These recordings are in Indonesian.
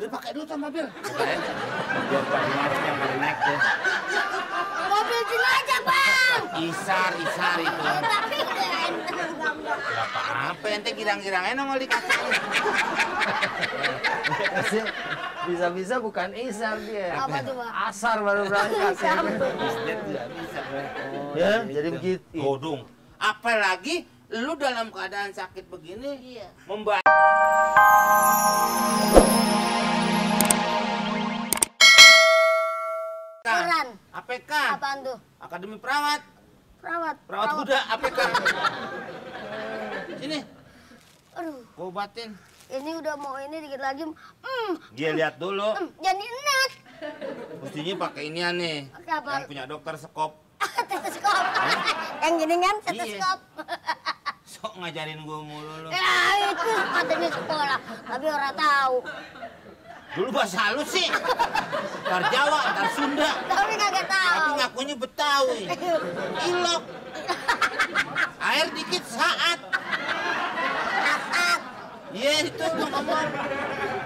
Udah pakai dulu tuh mobil. Biar Pak Jumaret yang pada naik deh. Mobil jenazah, Bang. Isar itu. Tapi enggak. Apa ente girang-girangnya nongol di kaca. Bisa-bisa bukan Isar dia. Apa tuh, Bang? Asar baru berangkat. Bisa. Ya, jadi begitu. Godung. Apalagi lu dalam keadaan sakit begini, Iya. membayar. Koran. APK. Apaan tuh? Akademi Perawat. Perawat. Perawat kuda APK. Sini, Aduh, gua obatin. ini udah mau ini dikit lagi. Dia lihat dulu. Jadi enak. Mestinya pakai inian nih. Pakai apa? Yang punya dokter sekop. Stetoskop. Yang gini kan, stetoskop. Sok ngajarin gua mulu lu. Ya, itu katanya sekolah. Tapi orang tahu. Dulu bahasa halus sih. Ntar Jawa, ntar Sunda. Tapi kagak tahu. Tapi ngakunya Betawi. Ilok. Air dikit saat. Iya itu lu ngomong.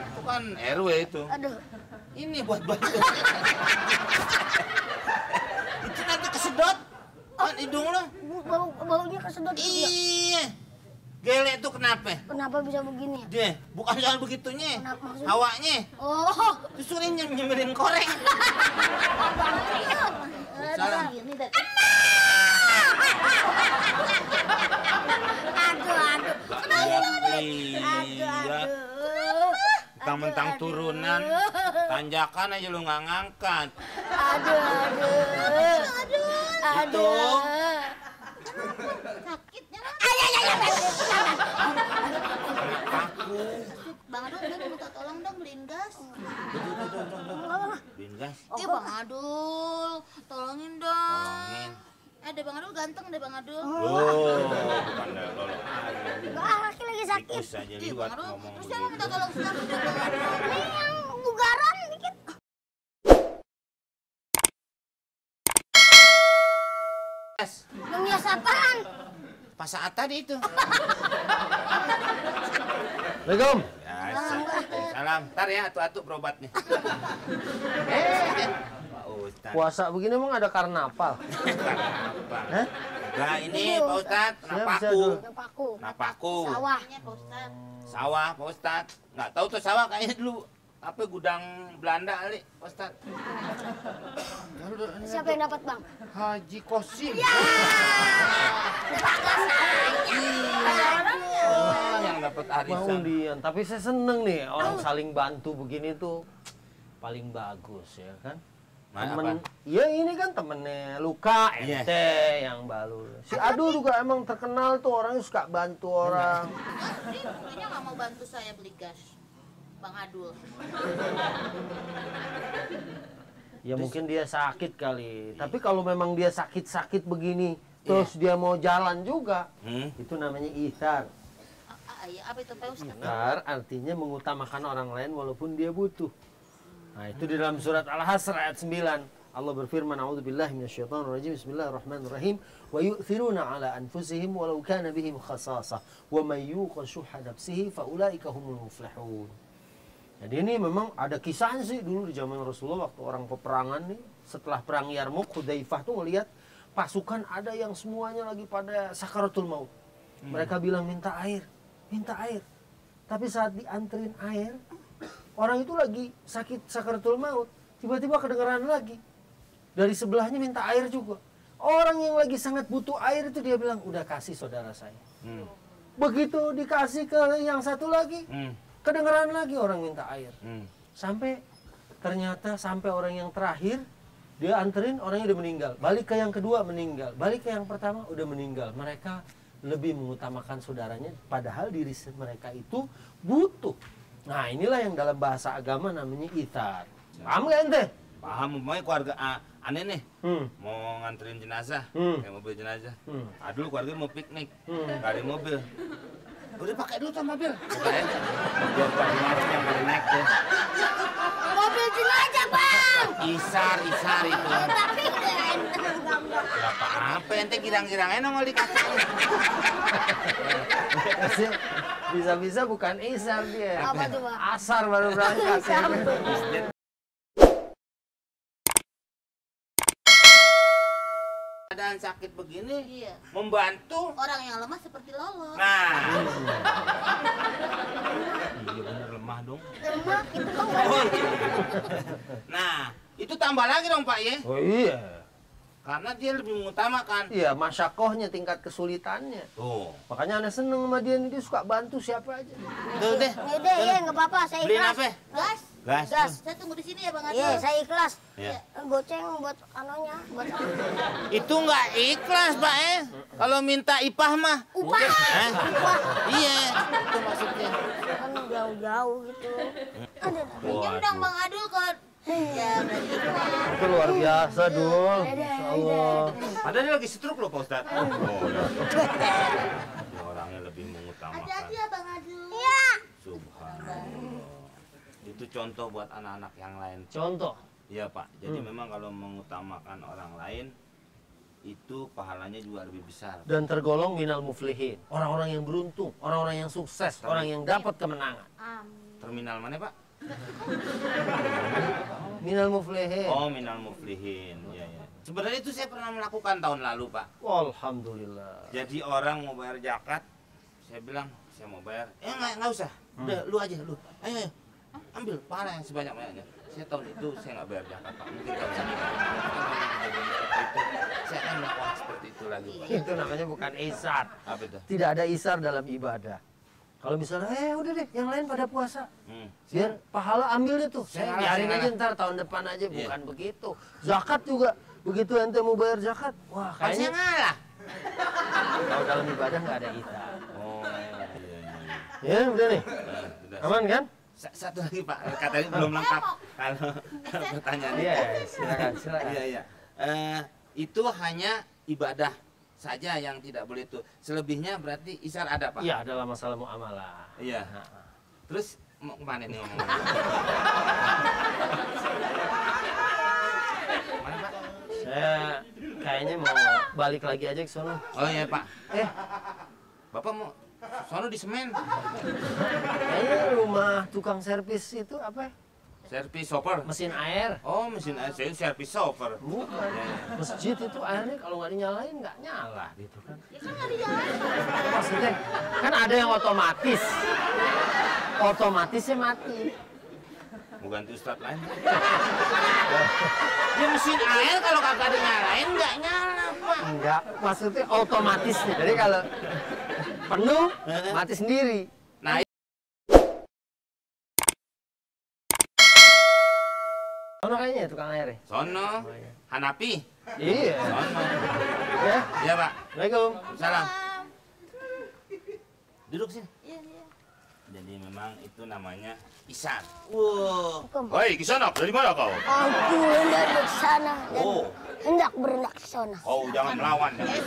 Itu kan RW itu. Aduh. Ini buat bantu. Itu nanti kesedot. Kan hidung lo. Baunya kesedot. Iya. Gele itu kenapa? Kenapa bisa begini ya? Dia bukan soal begitunya. Kenapa maksudnya? Hawanya. Oh. Justru nyemirin koreng. Salam. Ini dah. Aduh. Iya. Mentang-mentang turunan, tanjakan aja lu nggak ngangkat. Itu. Sakitnya Aku. Bang Adul, gue minta tolong dong beliin gas. Beliin gas. Iya Bang Adul, tolongin dong. Tolongin. Deh Bang Adul ganteng deh Bang Adul. Oh, bukan dah lolo. laki lagi sakit. Tikus aja Iya liwat Bang Adul, ngomong terus dia mau begitu. minta tolong siapa deh Bang Adul? Ini yang bugaran dikit. Gas. Mengias apaan? Pas saat tadi itu. Assalamualaikum. Salam. Ntar ya atu-atu berobatnya. Pak Ustadz. Puasa begini emang ada karnaval? Kenapa? Hah? Nah ini Pak Ustadz, napaku. Yang paku. Napaku. Sawahnya. Pak Ustadz. Sawah Pak Ustadz. Nggak tahu tuh sawah kayaknya dulu. Apa gudang Belanda kali Pak Ustadz. Siapa yang dapat, Bang? Haji Kosim. Yang dapat Mau arisan. undian, tapi saya seneng nih orang saling bantu begini tuh paling bagus ya kan. Temen, ya ini kan temennya Luka, Iya. ente yang balu. Si Adul juga emang terkenal tuh orangnya suka bantu orang. Dia buktinya nggak mau bantu saya beli gas. Bang Adul. Ya mungkin dia sakit kali. Tapi kalau memang dia sakit-sakit begini, terus dia mau jalan juga, itu namanya ithar. Iya, apa itu Pak Ustadz? Ithar artinya mengutamakan orang lain walaupun dia butuh. Nah, itu di dalam surat Al-Hasr ayat 9. Allah berfirman, "A'udzubillahi minasyaitonirrajim. Bismillahirrahmanirrahim. Wa yu'thiruna 'ala anfusihim walau kana bihim khasasah. Wa may yuqa syuhha nafsihi fa ulaika humul muflihun." Jadi ini memang ada kisahnya sih dulu di zaman Rasulullah waktu orang peperangan nih. Setelah perang Yarmuk, Hudzaifah tuh ngelihat pasukan ada yang semuanya lagi pada sakaratul maut. Mereka bilang minta air, minta air. Tapi saat dianterin air, orang itu lagi sakit sakaratul maut. Tiba-tiba kedengeran lagi. Dari sebelahnya minta air juga. Orang yang lagi sangat butuh air itu dia bilang, udah kasih saudara saya. Begitu dikasih ke yang satu lagi, kedengeran lagi orang minta air. Sampai ternyata sampai orang yang terakhir dia anterin orangnya udah meninggal. Balik ke yang kedua meninggal. Balik ke yang pertama udah meninggal. Mereka lebih mengutamakan saudaranya padahal diri mereka itu butuh. Nah, inilah yang dalam bahasa agama namanya ithar. Paham gak ente? Paham, umpamanya keluarga aneh nih. Mau nganterin jenazah, kayak mobil jenazah. Adul keluarga mau piknik, nggak ada mobil. Udah pakai dulu tuh mobil. Biar Pak Jumaret yang pada naik deh. Mobil jenazah, Bang. Isar itu. Tapi enggak. Apa ente girang-girangnya nongol di kaca. Bisa-bisa bukan isar dia. Apa tuh, Pak? Asar baru berangkat. Keadaan sakit begini, Iya. membantu. Orang yang lemah seperti Lolo. Nah. Iya bener lemah dong. Lemah itu kan Oh, iya. Nah, itu tambah lagi dong Pak ya. Oh iya. Karena dia lebih mengutamakan. Iya, masyakohnya tingkat kesulitannya. Tuh. Makanya aneh seneng sama dia nih, dia suka bantu siapa aja. Tuh deh. Yaudah, ya nggak apa-apa, saya Beliin ikhlas. apa? Gas. Gas. Gas. Saya tunggu di sini ya Bang Iya, Adul. saya ikhlas. Ya. Goceng buat anonya, buat Itu nggak ikhlas Pak Kalau minta ipah mah. upah. Hah? Upah. Iya, itu maksudnya. Kan jauh-jauh gitu. Ada. Pinjam dong Bang Adul kalau ya berarti ikhlas. Itu luar biasa, Dul. Masya Allah. Padahal dia lagi stroke loh Pak Ustadz. Oh, ya. Dia orangnya lebih mengutamakan. Hati-hati ya Bang Adul. Iya. Subhanallah. Itu contoh buat anak-anak yang lain. Contoh. Iya Pak. Jadi memang kalau mengutamakan orang lain itu pahalanya juga lebih besar. Dan tergolong minal muflihin. Orang-orang yang beruntung, orang-orang yang sukses, orang yang dapat kemenangan. Amin. Terminal mana Pak? Minal muflihin. Oh, minal muflihin. Iya, iya. Sebenarnya itu saya pernah melakukan tahun lalu Pak. Alhamdulillah. Jadi orang mau bayar zakat, saya bilang saya mau bayar. Nggak usah. Udah lu aja lu. Ayo, ambil pahala yang sebanyak-banyaknya. Saya tahun itu saya nggak bayar zakat Pak. Mungkin kalau saya saya akan melakukan seperti itu lagi Pak. Itu namanya bukan isar. Apa itu? Tidak ada isar dalam ibadah. Kalau misalnya, udah deh, yang lain pada puasa. Biar pahala ambil deh tuh. Saya Biarin ngalah. aja ntar tahun depan aja. Iya. Bukan begitu. Zakat juga. Begitu ente mau bayar zakat. Wah, Kan saya kayaknya ngalah. kalau dalam ibadah nggak ada isar. Oh, iya, iya. Ya, udah nih. Udah. Aman kan? Satu lagi Pak, katanya belum lengkap. Kalau pertanyaan Iya, silakan, silakan. Iya, iya. Itu hanya ibadah saja yang tidak boleh itu. Selebihnya berarti isar ada Pak? Iya, adalah masalah muamalah. Iya. Terus mau kemana nih ngomongnya? Mana Pak? Saya kayaknya mau balik lagi aja ke sono. Oh iya Pak. Bapak mau sono di semen? Kayaknya rumah tukang servis itu apa ya? Servis shopper? Mesin air. Oh mesin air, saya servis shopper. Bukan. Masjid itu airnya kalau nggak dinyalain nggak nyala gitu kan. Ya kan nggak dijalanin. Maksudnya kan ada yang otomatis. Otomatisnya mati. Mau ganti ustadz lain? Ya mesin air kalau kagak dinyalain nggak nyala Pak. Enggak, maksudnya otomatisnya. Jadi kalau penuh mati sendiri. Nah, Sono kayaknya tukang air ya? sono, Hanapi. Iya. Sono. Ya. Iya Pak. Assalamualaikum. Salam. Duduk sini. Iya, iya. Jadi memang itu namanya isar. Wow. Hei, Kisanak, dari mana kau? Aku hendak ke sana dan Oh. hendak berenang ke sana. Kau jangan melawan. Jangan.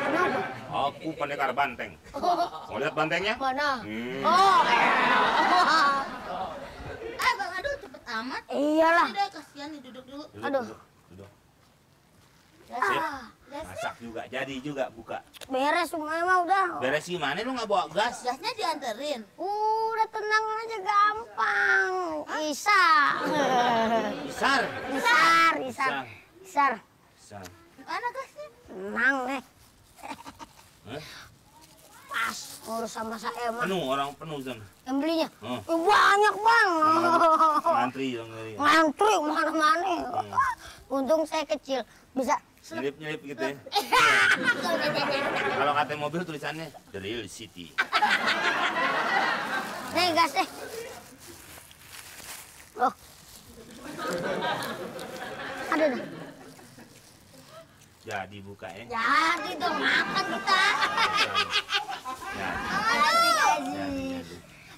Kenapa? Aku pendekar banteng. Mau lihat bantengnya? Mana? Hmm. Bang Adul cepet amat. Iyalah. Tidak, kasihan nih duduk dulu. Duduk, Aduh. duduk, duduk. Ah, Masak juga, jadi juga buka. beres semuanya mah udah. Beres gimana lu nggak bawa gas? Gasnya dianterin. Udah tenang aja gampang. Isa. Isar. Isar, isar. Isar. Isar. Mana gasnya? Tenang nih. Hah? Pas ngurus sama saya mah. Penuh, orang penuh sana. Yang belinya. Oh. Banyak bang. Ngantri dong dari. Ngantri mana-mana. Untung saya kecil. Bisa. Nyelip-nyelip gitu ya. Kalau kata mobil tulisannya The Real City. Nih gas deh. Loh. Ada dah. Jadi buka ya. Jadi dong makan kita. Ya. Kasih.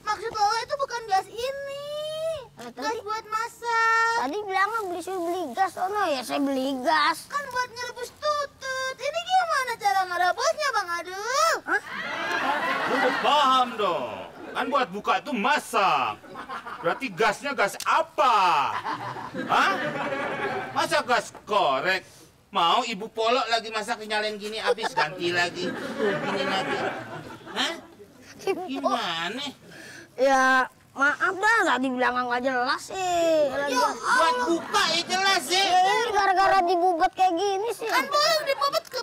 Maksud Lolo itu bukan gas ini. Gas buat masak. Tadi bilangnya beli gas, sono ya saya beli gas. Kan buat ngerebus tutut. Ini gimana cara ngerebusnya Bang Adul? Lu paham dong. Kan buat buka itu masak. Berarti gasnya gas apa? Hah? Masa gas korek? Mau ibu polok lagi masak dinyalain gini habis ganti lagi. Tuh gini lagi. Hah? Gimana? Ya, maaf dah, tadi bilang nggak jelas sih. Buat buka ya jelas sih. Ya, ini gara-gara dibubet kayak gini sih. Kan boleh dibobot ke